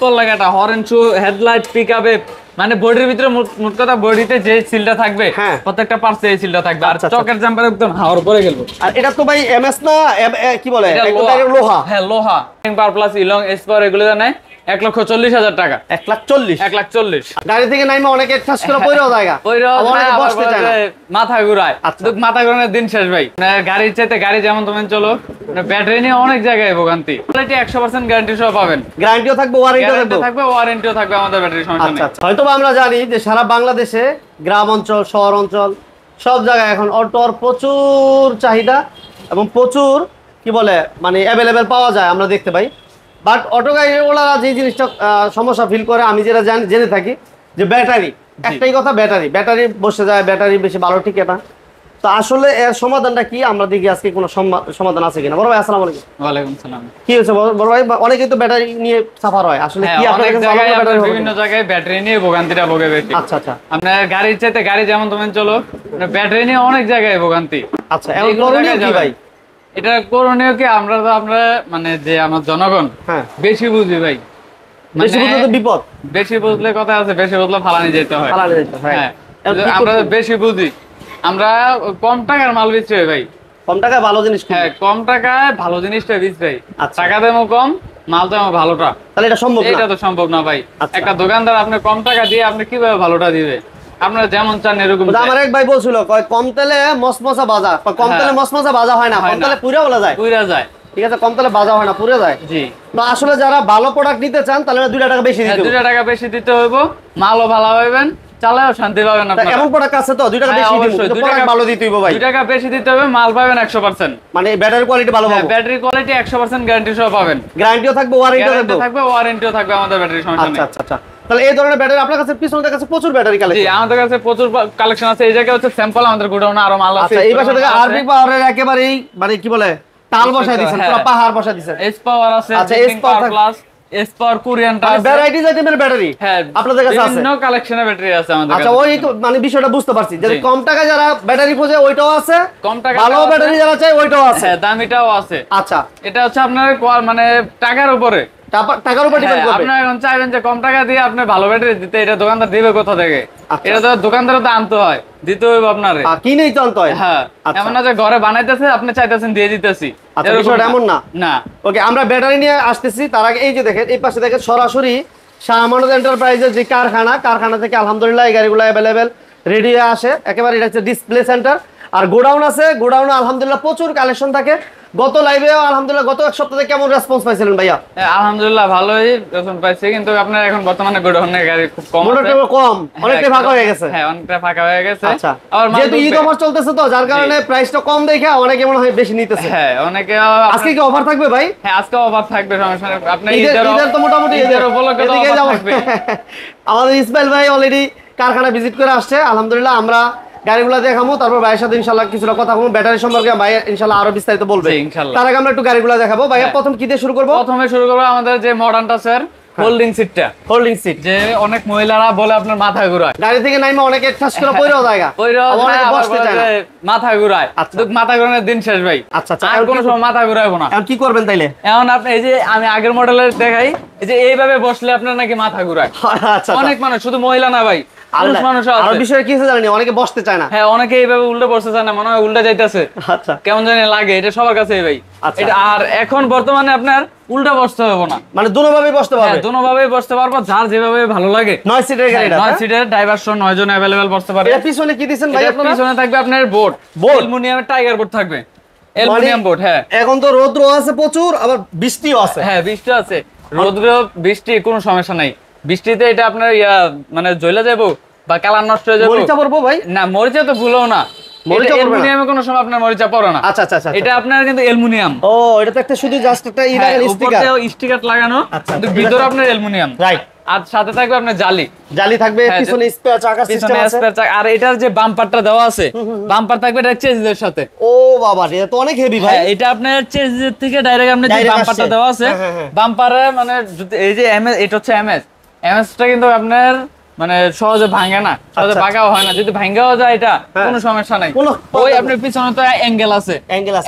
Spot লাগাটা horn শু headlight পিকআপে মানে বডির ভিতরে মোট কথা বডিতে যে সিলটা থাকবে প্রত্যেকটা পার্টসে এই সিলটা থাকবে আর চকের জাম্পার একদম হাওয়ার পরে গেল। আর এটা তো ভাই এমএস না কি বলে একদম লোহা। হ্যাঁ লোহা পাওয়ার প্লাস ইলং এসপার এগুলো জানাই 1,40,000 টাকা। 1,40,000 গাড়ি থেকে নাইমা অনেকে ঠাস করে পয়রাও জায়গা অনেকে বসতে চায় না মাথা ঘুরায়। মাথা ঘুরানোর দিন শেষ ভাই। গাড়ির চাইতে গাড়ি যেমন তুমি চলো ব্যাটারি নিয়ে অনেক জায়গায় ভোগান্তি। কোয়ালিটি 100% গ্যারান্টি সহ পাবেন। গ্যারান্টিও থাকবে ওয়ারেন্টিও থাকবে আমাদের ব্যাটারি সমস্যা নেই। হয়তো আমরা জানি যে সারা বাংলাদেশে গ্রাম অঞ্চল শহর অঞ্চল সব জায়গায় এখন অটোর প্রচুর চাহিদা এবং প্রচুর কি বলে মানে অ্যাভেলেবেল পাওয়া যায় আমরা দেখতে পাই। বাট অটো গাড়িওয়ালারা যে জিনিসটা সমস্যা ফিল করে আমি যেটা জেনে থাকি যে ব্যাটারি একটাই কথা ব্যাটারি বসে যায় ব্যাটারি বেশি ভালো টিকে না। তো আসলে এর সমাধানটা কি আমরা দেখি আজকে কোনো সমাধান আছে কিনা। বড় ভাই আসসালামু আলাইকুম। ওয়ালাইকুম সালাম। কি হয়েছে বড় ভাই? অনেকেই তো ব্যাটারি নিয়ে সাফার হয় আসলে কি আপনাদের বিভিন্ন জায়গায় ব্যাটারি নিয়ে ভোগান্তিটা ভোগে বেশি। আচ্ছা আচ্ছা আপনার গাড়ির চাইতে গাড়ি যেমন তুমি চলো ব্যাটারি নিয়ে অনেক জায়গায় ভোগান্তি। আচ্ছা এখন করণীয় কি ভাই? এটা করণীয় কি আমরা মানে যে আমার জনগণ বেশি বুঝি ভাই। বেশি বুঝলে তো বিপদ। বেশি বুঝলে কথা আছে বেশি বুঝলে ফালানি যেতে হয়। হ্যাঁ আমরা বেশি বুঝি আমরা কম টাকার মাল বিক্রি হয় ভাই। কম টাকায় ভালো জিনিস। হ্যাঁ কম টাকায় ভালো জিনিসটা বিক্রি হয়। টাকা দামও কম মাল দামও ভালোটা। তাহলে এটা সম্ভব না? এটা তো সম্ভব না ভাই। একটা দোকানদার আপনি কম টাকা দিয়ে আপনি কিভাবে ভালোটা দিবে? আপনারা যেমন চান এরকম। আমার এক ভাই বলছিল কম তেলে মসমসা ভাজা। কম তেলে মসমসা ভাজা হয় না, কম তেলে পুরা বলা যায়। পুরা যায়। ঠিক আছে কম তেলে ভাজা হয় না পুরা যায়। জি। তো আসলে যারা ভালো প্রোডাক্ট নিতে চান তাহলে 2 টাকা বেশি দিতে হবে। 2 টাকা বেশি দিতে হইব। মালও ভালো পাবেন, চালাও শান্তি পাবেন আপনারা। এমন প্রোডাক্ট আছে তো 2 টাকা বেশি দিতে হবে। প্রোডাক্ট ভালো দিতে হইব ভাই। 2 টাকা বেশি দিতে হবে, মাল পাবেন 100%। মানে ব্যাটারি কোয়ালিটি ভালো পাবেন। ব্যাটারি কোয়ালিটি 100% গ্যারান্টি সহ পাবেন। গ্যারান্টিও থাকবে ওয়ারেন্টিও থাকবে আমাদের ব্যাটারি সমস্যা নেই। আচ্ছা আচ্ছা। তাহলে এই ধরনের ব্যাটারি আপনার কাছে পিছনের কাছে প্রচুর ব্যাটারি কালেকশন। জি আমাদের কাছে প্রচুর কালেকশন আছে। এই জায়গায় হচ্ছে স্যাম্পল আমাদের গোডাউনে আরো মাল আছে। আচ্ছা এই পাশে থেকে আরবি পাওয়ারের একেবারেই মানে কি বলে তাল বসায় দিয়েছেন, পুরো পাহাড় বসায় দিয়েছেন। এস পাওয়ার আছে, আচ্ছা S power plus S power কোরিয়ানটা আছে। ভ্যারাইটিজ আইটেমের ব্যাটারি আপনাদের কাছে আছে। বিভিন্ন কালেকশনের ব্যাটারি আছে আমাদের কাছে। আচ্ছা ওই তো মানে বিষয়টা বুঝতে পারছি যে কম টাকা যারা ব্যাটারি খোঁজে ওইটাও আছে, কম টাকা ভালো ব্যাটারি যারা চায় ওইটাও আছে। হ্যাঁ দামিটাও আছে। আচ্ছা এটা হচ্ছে আপনার মানে টাকার উপরে টাকার উপর ডিপেন্ড করবে। আপনি এখন চাইবেন যে কম টাকা দিয়ে আপনি ভালো ব্যাটারি দিতে, এটা দোকানদার দিবে কোথা থেকে? এটা তো দোকানদারও তো আনতে হয়, দিতে হবে আপনারে। কিনেই তো আনতে হয়। হ্যাঁ এমন না যে ঘরে বানাইতেছে আপনি চাইতেছেন দিয়ে দিতেছি। আচ্ছা বিষয়টা এমন না। না ওকে আমরা ব্যাটারি নিয়ে আসতেছি। তার আগে এই যে দেখেন এই পাশে দেখেন সরাসরি শাহ আমানত এন্টারপ্রাইজের যে কারখানা থেকে আলহামদুলিল্লাহ এই গাড়িগুলো অ্যাভেলেবেল রেডি হয়ে আসে একেবারে। এটা হচ্ছে ডিসপ্লে সেন্টার। আর গোডাউন আছে, গোডাউনে আলহামদুলিল্লাহ প্রচুর কালেকশন থাকে। গত লাইভেও আলহামদুলিল্লাহ গত এক সপ্তাহে কেমন রেসপন্স পাইছিলেন ভাইয়া? আলহামদুলিল্লাহ ভালোই রেসপন্স পাইছি, কিন্তু আপনার এখন বর্তমানে গোডাউনে গাড়ি খুব কম, অনেকটাই ফাঁকা হয়ে গেছে। হ্যাঁ অনেকটা ফাঁকা হয়ে গেছে। আচ্ছা যেহেতু ঈদ অফার চলতেছে তো যার কারণে প্রাইসটা কম দেখে অনেকে মনে হয় বেশি নিতেছে। হ্যাঁ অনেকে। আজকে কি অফার থাকবে ভাই? হ্যাঁ আজকে অফার থাকবে, সমস্যা নেই। আপনি ঈদের তো মোটামুটি ঈদের উপলক্ষে অফার থাকবে। আমাদের ইসমাইল ভাই অলরেডি কারখানা ভিজিট করে আসছে। আলহামদুলিল্লাহ আমরা গাড়িগুলো দেখাবো, তারপর ভাইয়ের সাথে ইনশাআল্লাহ কিছুটা কথা বলবো ব্যাটারি সম্পর্কে। ভাই ইনশাআল্লাহ আরো বিস্তারিত বলবে ইনশাআল্লাহ। তার আগে আমরা একটু গাড়িগুলো দেখাবো। ভাইয়া প্রথম কি দিয়ে শুরু করব? প্রথমে শুরু করব আমাদের যে মডার্নটা স্যার, হোল্ডিং সিটটা। হোল্ডিং সিট যে অনেক মহিলারা বলে আপনার মাথা ঘুরায়। গাড়ি থেকে নাইমা অনেকে ঠাস করে পয়রাও জায়গা অনেকে বসতে চায় না, মাথা ঘুরায়। মাথা ঘুরানোর দিন শেষ ভাই। আচ্ছা আচ্ছা আর কোনো সময় মাথা ঘুরাবো না। এখন কি করবেন তাইলে? এখন আপনি এই যে আমি আগের মডেলের দেখাই, এই যে এইভাবে বসলে আপনার নাকি মাথা ঘুরায়। আচ্ছা অনেক মানুষ, শুধু মহিলা না ভাই, পুরুষ মানুষ আছে। আর বিষয় কি আছে জানেন, অনেকে বসতে চায় না। হ্যাঁ অনেকে এইভাবে উল্টে বসতে চায় না, মনে হয় উল্টে যাইতেছে। আচ্ছা কেমন জানি লাগে, এটা সবার কাছে ভাই। এটা আর এখন বর্তমানে আপনার উল্টা বসতে হবে না, মানে দুনোভাবেই বসতে পারবে। হ্যাঁ দুনোভাবেই বসতে পারবো, যার যেভাবে ভালো লাগে। 9 সিটের গাড়ি, 9 সিটের ড্রাইভার সহ 9 জন अवेलेबल বসতে পারবে। এর পিছনে কি দিবেন ভাই আপনারা? পিছনে থাকবে আপনার বোর্ড, অ্যালুমিনিয়ামের টাইগার বোর্ড থাকবে, অ্যালুমিনিয়াম বোর্ড। হ্যাঁ এখন তো রোদ আছে প্রচুর, আবার বৃষ্টিও আছে। হ্যাঁ বৃষ্টি আছে, রোদ্র বৃষ্টি কোনো সমস্যা নাই। বৃষ্টিতে এটা আপনার মানে জ্বলে যাবো বা কালার নষ্ট হয়ে যাবে। মরিচা পড়বো ভাই? না মরিচা তো ভুলো না, অ্যালুমিনিয়ামে কোনো সময় আপনার মরিচা পড়ে না। আচ্ছা আচ্ছা আচ্ছা এটা আপনার কিন্তু অ্যালুমিনিয়াম। ও এটা তো একটা শুধু জাস্ট একটা স্টিকার লাগানো, কিন্তু ভিতরে আপনার অ্যালুমিনিয়াম। রাইট। আর সাথে থাকবে আপনার জালি থাকবে, পিছনে স্পেয়ার চাকা সিস্টেম আছে। আর এটার যে বাম্পারটা দেওয়া আছে, বাম্পার থাকবে এটা চেসিসের সাথে। ও বাবা এটা তো অনেক হেভি ভাই। এটা আপনার চেসিসের থেকে ডাইরেক্ট আপনার যে বাম্পারটা দেওয়া আছে, বাম্পারে মানে এই যে এমএস, এটা হচ্ছে এমএসটা কিন্তু আপনার মানে সহজে ভাঙে না, সহজে বাঁকাও হয় না। যদি ভাঙাও যায় এটা কোনো সমস্যা নাই। ওই আপনার পিছনে তো অ্যাঙ্গেল আছে,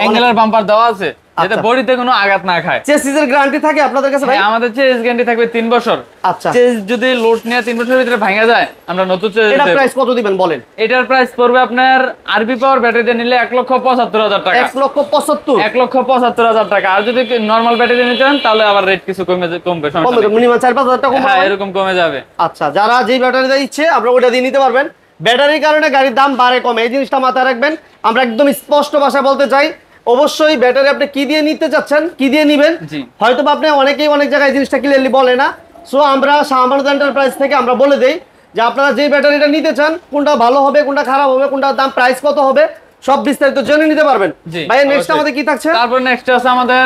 অ্যাঙ্গেলের বাম্পার দেওয়া আছে। যাতে বডিতে কোনো আঘাত না খায়। চেসিসের গ্যারান্টি থাকে আপনাদের কাছে ভাই? আমাদের চেস গ্যারান্টি থাকবে 3 বছর। আচ্ছা, চেস যদি লোড নিয়ে 3 বছরের ভিতরে ভাঙা যায় আমরা নতুন চেস। এটার প্রাইস কত দিবেন বলেন? এটার প্রাইস পড়বে আপনার আরবি পাওয়ার ব্যাটারি দিয়ে নিলে 1,75,000 টাকা। 1,75,000 1,75,000 টাকা। আর যদি নরমাল ব্যাটারি নিতে চান তাহলে আবার রেট কিছু কমবে, মিনিমাম 4-5,000 টাকা কমবে। হ্যাঁ, এরকম কমে যাবে। আচ্ছা, যারা যেই ব্যাটারি দিয়ে ইচ্ছে আপনারা ওটা দিয়ে নিতে পারবেন। ব্যাটারির কারণে গাড়ির দাম বাড়ে কমে, এই জিনিসটা মাথায় রাখবেন। আমরা একদম স্পষ্ট ভাষায় বলতে চাই, অবশ্যই ব্যাটারি আপনি কি দিয়ে নিতে চাচ্ছেন, কি দিয়ে নিবেন, হয়তো আপনি অনেকেই অনেক জায়গায় জিনিসটা ক্লিয়ারলি বলে না। সো আমরা শাহমারুদ এন্টারপ্রাইজ থেকে আমরা বলে দেই যে আপনারা যে ব্যাটারিটা নিতে চান কোনটা ভালো হবে, কোনটা খারাপ হবে, কোনটার দাম প্রাইস কত হবে, সব বিস্তারিত জেনে নিতে পারবেন। ভাই নেক্সট আমাদের কি থাকছে? তারপর নেক্সট আছে আমাদের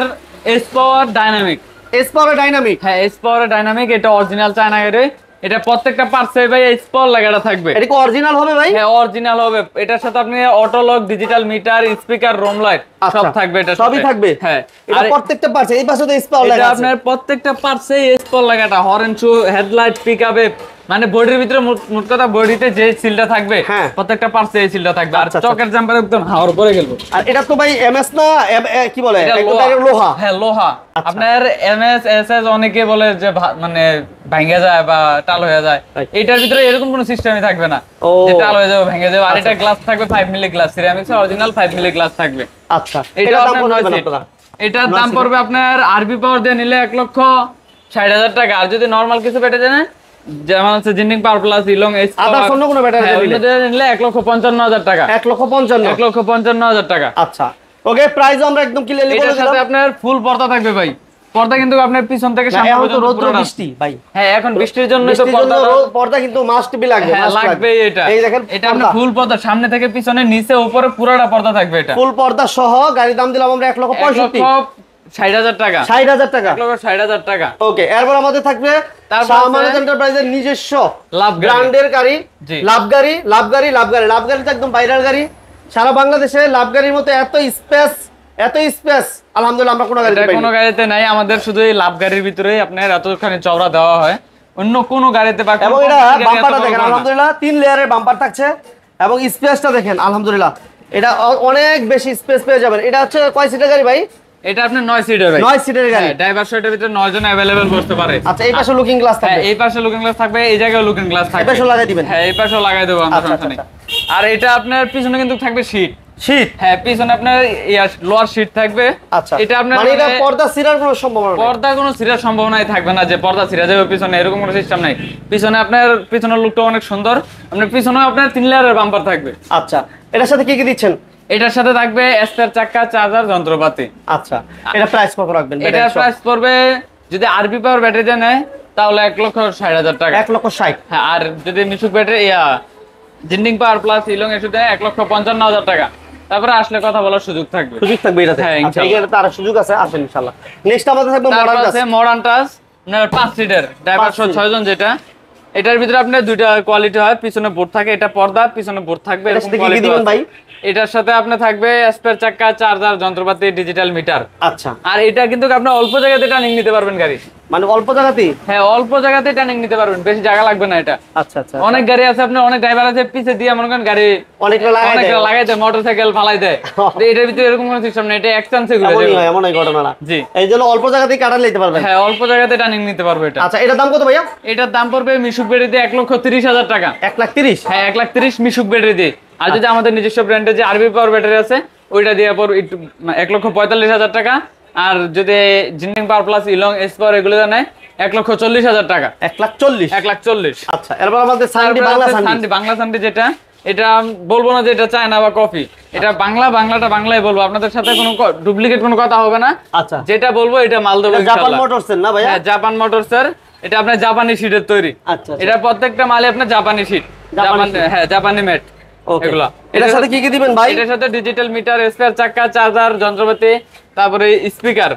S power dynamic. S power dynamic, হ্যাঁ এস পাওয়ার ডাইনামিক, এটা অরিজিনাল চায়না গাড়ি। এটা প্রত্যেকটা পার্টসে ভাই এস পাওয়ার লাগাটা থাকবে। এটা কি অরিজিনাল হবে ভাই? হ্যাঁ অরিজিনাল হবে। এটার সাথে আপনি auto lock, digital meter, speaker, room light সব থাকবে। এটা সবই থাকবে। হ্যাঁ, এটা প্রত্যেকটা পার্টসে এই পাশে তো এস পাওয়ার লাগা আছে। এটা আপনার প্রত্যেকটা পার্টসে এস পাওয়ার লাগাটা, হর্ন, শু, হেডলাইট, পিকআপে, মানে বডির ভিতরে মোট কথা বডিতে যে সিলটা থাকবে প্রত্যেকটা পার্টসে এই সিলটা থাকবে। আর চকের জাম্পার একদম হাওয়ার উপরে গেল। আর এটা তো ভাই এমএস না কি বলে, একদম লোহা। হ্যাঁ লোহা। আপনার এমএস এসএস অনেকে বলে যে মানে ভাঙে যায় বা টাল হয়ে যায়, এটার ভিতরে এরকম কোনো সিস্টেমই থাকবে না যে টাল হয়ে যাবে, ভেঙে যাবে। আর এটা গ্লাস থাকবে 5 milli glass, ceramics original 5 milli glass থাকবে। আচ্ছা, এটার দাম আপনারা, এটার দাম পড়বে আপনার আরবি পাওয়ার দিয়ে নিলে 1,60,000 টাকা। আর যদি নরমাল কিছু পেটে দেন যেমন হচ্ছে জিন্ডিং পাওয়ার প্লাস, ইলং, এস আদার অন্য কোনো ব্যাটারি নিলে 1,55,000 টাকা। 1,55,000 টাকা। আচ্ছা, ওকে, প্রাইস আমরা একদম ক্লিয়ারলি বলে দিলাম। এটার সাথে আপনার ফুল পর্দা থাকবে ভাই। পর্দা কিন্তু আপনার পিছন থেকে সামনে পর্যন্ত পুরো বৃষ্টি ভাই। হ্যাঁ এখন বৃষ্টির জন্য তো পর্দা কিন্তু মাস্ট বি লাগবে। হ্যাঁ লাগবে। এটা এই দেখেন, এটা আপনার ফুল পর্দা, সামনে থেকে পিছনে নিচে উপরে পুরোটা পর্দা থাকবে। এটা ফুল পর্দা সহ গাড়ির দাম দিলাম আমরা 1,65,000 টাকা। 60,000 টাকা, 1,60,000 টাকা। ওকে, এরপর আমাদের থাকবে শাহমারুদ এন্টারপ্রাইজের নিজস্ব ব্র্যান্ডের গাড়ি, লাভ গাড়ি। তো একদম ভাইরাল গাড়ি সারা বাংলাদেশে। লাভ গাড়ির মতো এত স্পেস আলহামদুলিল্লাহ আমরা কোনো গাড়িতে নাই। আমাদের শুধু এই লাভ গাড়ির ভিতরেই আপনার এতখানি চওড়া দেওয়া হয়, অন্য কোনো গাড়িতে পাবেন। এবং এটা বাম্পারটা দেখেন আলহামদুলিল্লাহ 3 লেয়ারের বাম্পার থাকছে। এবং স্পেসটা দেখেন আলহামদুলিল্লাহ, এটা অনেক বেশি স্পেস পেয়ে যাবেন। এটা হচ্ছে কয় সিটের গাড়ি ভাই? এটা আপনার 9 সিটের ভাই। 9 সিটের গাড়ি। ড্রাইভার সিটের ভিতরে 9 জন अवेलेबल বসতে পারে। আচ্ছা, এই পাশে লুকিং গ্লাস থাকবে। এই পাশে লুকিং গ্লাস থাকবে, এই জায়গায় লুকিং গ্লাস থাকবে। এই পাশে লাগাই দিবেন। হ্যাঁ এই পাশেও লাগাই দেব আমরা, সমস্যা নেই। আর এটা আপনার পিছনে কিন্তু থাকবে শীট। হ্যাঁ পিছনে আপনার লোয়ার শীট থাকবে। আচ্ছা, এটা আপনার মানে এটা পর্দা ছিঁড়ার কোনো সম্ভাবনা নেই। পর্দা কোনো ছিঁড়ার সম্ভাবনাই থাকবে না যে পর্দা ছিঁড়া যাবে পিছনে, এরকম কোনো সিস্টেম নাই। পিছনে আপনার পিছনের লুকটা অনেক সুন্দর। আপনার পিছনেও আপনার 3 লেয়ারের বাম্পার থাকবে। আচ্ছা, এটার সাথে কি কি দিচ্ছেন? এটার সাথে থাকবে স্পেয়ার চাকা, চার্জার, যন্ত্রপাতি। আচ্ছা, এটা প্রাইস কত রাখবেন? এটার প্রাইস পড়বে যদি আরবি পাওয়ার ব্যাটারি দিয়ে নেয় তাহলে 1,60,000 টাকা। 1,60,000। হ্যাঁ, আর যদি মিশুক ব্যাটারি জিন্ডিং পাওয়ার প্লাস ইলং এর সাথে 1,55,000 টাকা। তারপরে আসলে কথা বলার সুযোগ থাকবে। এটাতে। হ্যাঁ ইনশাআল্লাহ, এটাতে আর সুযোগ আছে, আসেন ইনশাআল্লাহ। নেক্সট আমাদের থাকবে মডার্ন টাচ, আপনার 5 সিটার, ড্রাইভার সহ 6 জন। যেটা এটার ভিতরে আপনার দুইটা কোয়ালিটি হয়, পিছনে বোর্ড থাকে, এটা পর্দা, পিছনে বোর্ড থাকবে। এরকম কোয়ালিটি দিবেন ভাই। এটার সাথে আপনার থাকবে স্পেয়ার চাকা, চার্জার, যন্ত্রপাতি, ডিজিটাল মিটার। আচ্ছা, আর এটা কিন্তু আপনি অল্প জায়গাতে টার্নিং নিতে পারবেন গাড়ি। মানে অল্প জায়গাতেই? হ্যাঁ অল্প জায়গাতে টার্নিং নিতে পারবেন, বেশি জায়গা লাগবে না এটা। আচ্ছা আচ্ছা, অনেক গাড়ি আছে আপনার, অনেক ড্রাইভার আছে পিছে দিয়ে মনে করেন গাড়ি অনেকটা লাগাই দেয়, মোটরসাইকেল ফালাই দেয়। এটার ভিতরে এরকম কোনো সিস্টেম নেই, এটা এক চান্সে ঘুরে যাবে। এমনই ঘটনা। জি, এই জন্য অল্প জায়গাতেই কাটা নিতে পারবেন। হ্যাঁ অল্প জায়গাতে টার্নিং নিতে পারবে এটা। আচ্ছা, এটার দাম কত ভাইয়া? এটার দাম পড়বে মিশুক ব্যাটারি দিয়ে 1,30,000 টাকা। 1,30,000? হ্যাঁ 1,30,000 মিশুক ব্যাটারি দিয়ে। আর যদি আমাদের নিজস্ব ব্র্যান্ডের যে আরবি পাওয়ার ব্যাটারি আছে ওইটা দিয়ে পড়বে 1,45,000 টাকা। আর যদি জিন্ডিং পাওয়ার প্লাস ইলং এস পাওয়ার এগুলো নেয় 1,40,000 টাকা। 1,40,000? আচ্ছা, এরপর আমাদের সান্ডি বাংলা সান্ডি, যেটা এটা বলবো না যে এটা চায়না বা কফি, এটা বাংলাটা বাংলায় বলবো, আপনাদের সাথে কোনো ডুপ্লিকেট কোনো কথা হবে না। আচ্ছা, যেটা বলবো এটা মাল দেবো ইনশাআল্লাহ। জাপান মোটরসের না ভাই? হ্যাঁ জাপান মোটরসের। এটা আপনার জাপানি শীটের তৈরি। আচ্ছা, এটা প্রত্যেকটা মালে আপনার জাপানি শীট, হ্যাঁ জাপানি মেট এগুলা। এটার সাথে কি কি দিবেন ভাই? এটার সাথে ডিজিটাল মিটার, স্পেয়ার চাকা, চার্জার, যন্ত্রপাতি, তারপরে স্পিকার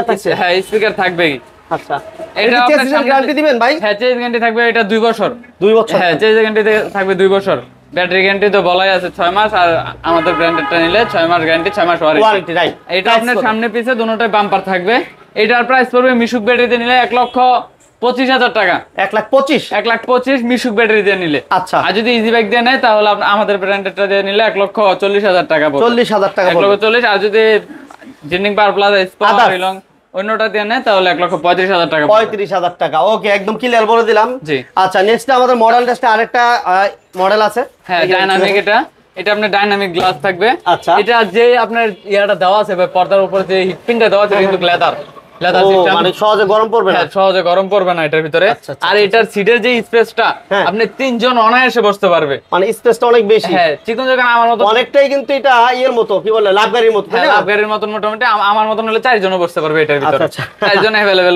থাকছে। হ্যাঁ স্পিকার থাকবেই। আচ্ছা, এটা চেসিসের গ্যারান্টি দিবেন ভাই? হ্যাঁ চেস গ্যারান্টি থাকবে এটা 2 বছর। 2 বছর? হ্যাঁ চেস গ্যারান্টি থাকবে 2 বছর। ব্যাটারি গ্যারান্টি তো বলাই আছে 6 মাস, আর আমাদের ব্র্যান্ডেরটা নিলে 6 মাস গ্যারান্টি, 6 মাস ওয়ারেন্টি। রাইট। এটা আপনার সামনে পিছে দুটোটাই বাম্পার থাকবে। এটার প্রাইস পড়বে মিশুক ব্যাটারিতে নিলে 1,25,000 টাকা। 1,25,000 মিশুক ব্যাটারি দিয়ে নিলে। আচ্ছা, আর যদি ইজি বাইক দিয়ে নেয় তাহলে আমাদের ব্র্যান্ডেরটা দিয়ে নিলে 1,40,000 টাকা পড়বে। 40,000 টাকা? 1,40,000। আর যদি ginning power plus spa long অন্যটা দিয়ে নেয় তাহলে 1,35,000 টাকা। 35,000 টাকা, ওকে, একদম ক্লিয়ার বলে দিলাম। জি আচ্ছা, নেক্সট আমাদের মডেল টেস্টে আরেকটা মডেল আছে। হ্যাঁ, ডাইনামিক। এটা আপনার ডাইনামিক গ্লাস থাকবে। আচ্ছা, এটা যে আপনার ইয়াটা দেওয়া আছে পর্দার উপরে যে হিট পিনটা দেওয়া আছে কিন্তু লেদার সিস্টেম, মানে সহজে গরম পড়বে না। সহজে গরম পড়বে না এটার ভিতরে। আর এটার সিটের যে স্পেসটা আপনি 3 জন অনায়াসে বসতে পারবে, মানে স্পেসটা অনেক বেশি। হ্যাঁ, চিকন জায়গা আমার মতো অনেকটাই, কিন্তু এটা এর মতো কি বলে লাভ গাড়ির মতো, তাই না? লাভ গাড়ির মতন মোটামুটি আমার মতন হলে 4 জন বসতে পারবে এটার ভিতরে। আচ্ছা, 4 জন अवेलेबल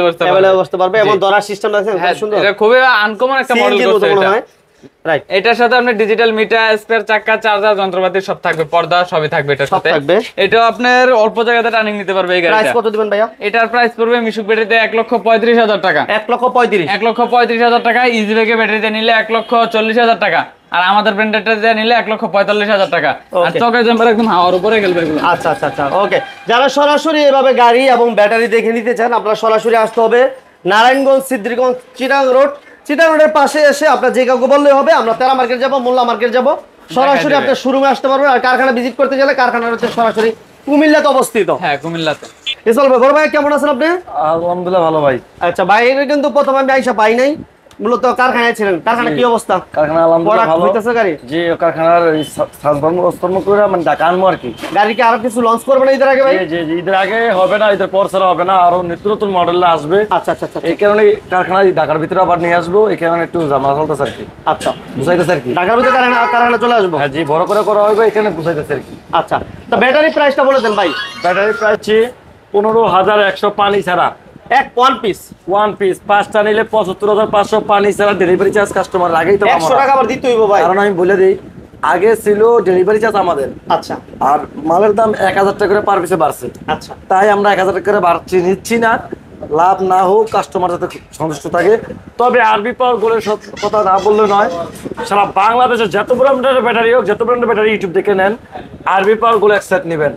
বসতে পারবে এবং ধরার সিস্টেম আছে খুব সুন্দর। এটা খুবই আনকমন একটা মডেল করতে এটা। রাইট, এটার সাথে আপনি ডিজিটাল মিটার, স্পেয়ার চাকা, চার্জার, যন্ত্রপাতি সব থাকবে, পর্দা সবই থাকবে এটার সাথে। এটা আপনার অল্প জায়গাতে টার্নিং নিতে পারবে এই গাড়িটা। প্রাইস কত দিবেন ভাইয়া? এটার প্রাইস পড়বে মিশুক ব্যাটারিতে 1,35,000 টাকা। 1,35,000 টাকা। ইজি ব্যাগে ব্যাটারিতে নিলে 1,40,000 টাকা। আর আমাদের ব্র্যান্ডেডটা দিয়ে নিলে 1,45,000 টাকা। আর চকের জাম্পার একদম হাওয়ার উপরে খেলবে এগুলো। আচ্ছা আচ্ছা আচ্ছা, ওকে। যারা সরাসরি এভাবে গাড়ি এবং ব্যাটারি দেখে নিতে চান, আপনারা সরাসরি আসতে হবে নারায়ণগঞ্জ সিদ্ধিরগঞ্জ চিটাং রোড। চিটাং রোডের পাশে এসে আপনার যে কাউকে বললেই হবে আমরা তেরা মার্কেট যাবো, মোল্লা মার্কেট যাবো, সরাসরি আপনার শোরুমে আসতে পারবেন। আর কারখানা ভিজিট করতে গেলে কারখানার হচ্ছে সরাসরি কুমিল্লাতে অবস্থিত। হ্যাঁ, কুমিল্লাতে। ইসল ভাই, বড় ভাই কেমন আছেন আপনি? আলহামদুলিল্লাহ ভালো ভাই। আচ্ছা ভাই, এটা কিন্তু প্রথমে আমি আইসা পাই নাই, মূলত কারখানায় ছিলেন। কারখানা কি অবস্থা? কারখানা আলহামদুলিল্লাহ ভালো হইতাছে গাড়ি? জি, কারখানার ট্রান্সফর্ম করে মানে ঢাকা আনবো আর কি। গাড়ি কি আরো কিছু লঞ্চ করবে না ঈদের আগে ভাই? জি জি, ঈদের আগে হবে না, ঈদের পর ছাড়া হবে না, আরো নিত্য নতুন মডেল আসবে। আচ্ছা আচ্ছা আচ্ছা, এই কারণে কারখানা ঢাকার ভিতরে আবার নিয়ে আসবো, এই কারণে একটু ঝামেলা চলতেছে আর কি। আচ্ছা, বুঝাইতেছে আর কি, ঢাকার ভিতরে কারখানা চলে আসবো। হ্যাঁ জি, বড় করে করা হবে, এখানে বুঝাইতেছে আর কি। আচ্ছা, তো ব্যাটারি প্রাইসটা বলে দেন ভাই। ব্যাটারি প্রাইস 15,100 পানি ছাড়া, ওয়ান পিস 5টা নিলে 75,500 পানি ছাড়া। ডেলিভারি চার্জ কাস্টমার আগেই তো 100 টাকা আবার দিতে হইব ভাই। কারণ আমি বলে দিই, আগে ছিল ডেলিভারি চার্জ আমাদের, আচ্ছা, আর মালের দাম 1,000 টাকা করে পার পিসে বাড়ছে। আচ্ছা, তাই আমরা 1,000 টাকা করে বাড়ছি নিচ্ছি না, লাভ না হোক, কাস্টমার যাতে সন্তুষ্ট থাকে। তবে আরবি পাওয়ার গোলের কথা না বললে নয়, সারা বাংলাদেশে যত ব্র্যান্ডের ব্যাটারি হোক, যত ব্র্যান্ডের ব্যাটারি ইউটিউব দেখে নেন, আরবি পাওয়ার গোল এক সেট নেবেন,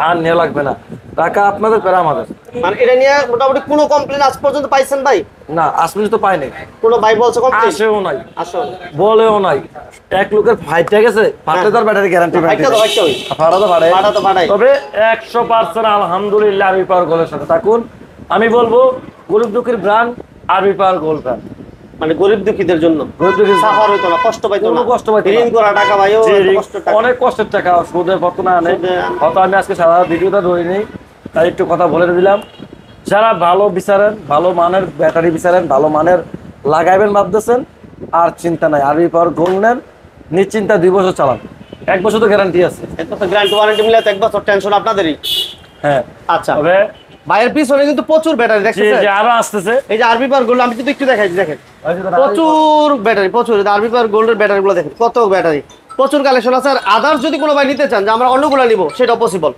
আর নেওয়া লাগবে না। টাকা আপনাদের, পেরা আমাদের। মানে এটা নিয়ে মোটামুটি কোনো কমপ্লেন আজ পর্যন্ত পাইছেন ভাই? না, আজ পর্যন্ত পাই নাই। কোনো ভাই বলছে কমপ্লেন? আসেও নাই, আসলে বলেও নাই। এক লোকের ফাইটে গেছে, ফাটে তার ব্যাটারি গ্যারান্টি ফাটা তো ফাটাই। তবে 100% আলহামদুলিল্লাহ আরবি পাওয়ার গোলের সাথে থাকুন। আমি বলবো গরিব দুঃখীর ব্র্যান্ড আরবি পাওয়ার গোল ব্র্যান্ড, মানে গরিব দুঃখীদের জন্য সাফার হইতো না, কষ্ট পাইতো না, কষ্ট পাইতো না। ঋণ করা টাকা ভাইও অনেক কষ্টের টাকা, সুদে বর্তমানে আনে। হয়তো আমি আজকে সারা ভিডিওটা ধরিনি, তাই একটু কথা বলে দিলাম। যারা ভালো বিচারেন, ভালো মানের ব্যাটারি বিচারেন, ভালো মানের লাগাইবেন ভাবতেছেন, আর চিন্তা নাই, আরবি পাওয়ার গোল নেন, নিশ্চিন্তা 2 বছর চালান, 1 বছর তো গ্যারান্টি আছে। এটা তো গ্যারান্টি ওয়ারেন্টি মিলে 1 বছর, টেনশন আপনাদেরই। হ্যাঁ, আচ্ছা, তবে ভাইয়ের পিছনে কিন্তু প্রচুর ব্যাটারি দেখতেছেন, যে আরো আসতেছে। এই যে আরবি পাওয়ার গোল্ড আমি কিন্তু একটু দেখাইছি, দেখেন প্রচুর ব্যাটারি, প্রচুর আরবি পাওয়ার গোল্ডের ব্যাটারি গুলো দেখেন, কত ব্যাটারি, প্রচুর কালেকশন আছে। আর আদার্স যদি কোনো ভাই নিতে চান যে আমরা অন্যগুলো নিব, সেটা পসিবল।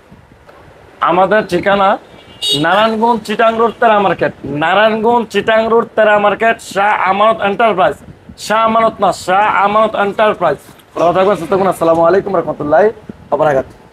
আমাদের ঠিকানা নারায়ণগঞ্জ চিটাং রোড তেরা মার্কেট, নারায়ণগঞ্জ চিটাং রোড তেরা মার্কেট, শাহ আমানত এন্টারপ্রাইজ। শাহ আমানত না, শাহ আমানত এন্টারপ্রাইজ। ভালো থাকবেন, সুস্থ থাকবেন। আসসালামু আলাইকুম রহমতুল্লাহি ওয়া বারাকাতুহু।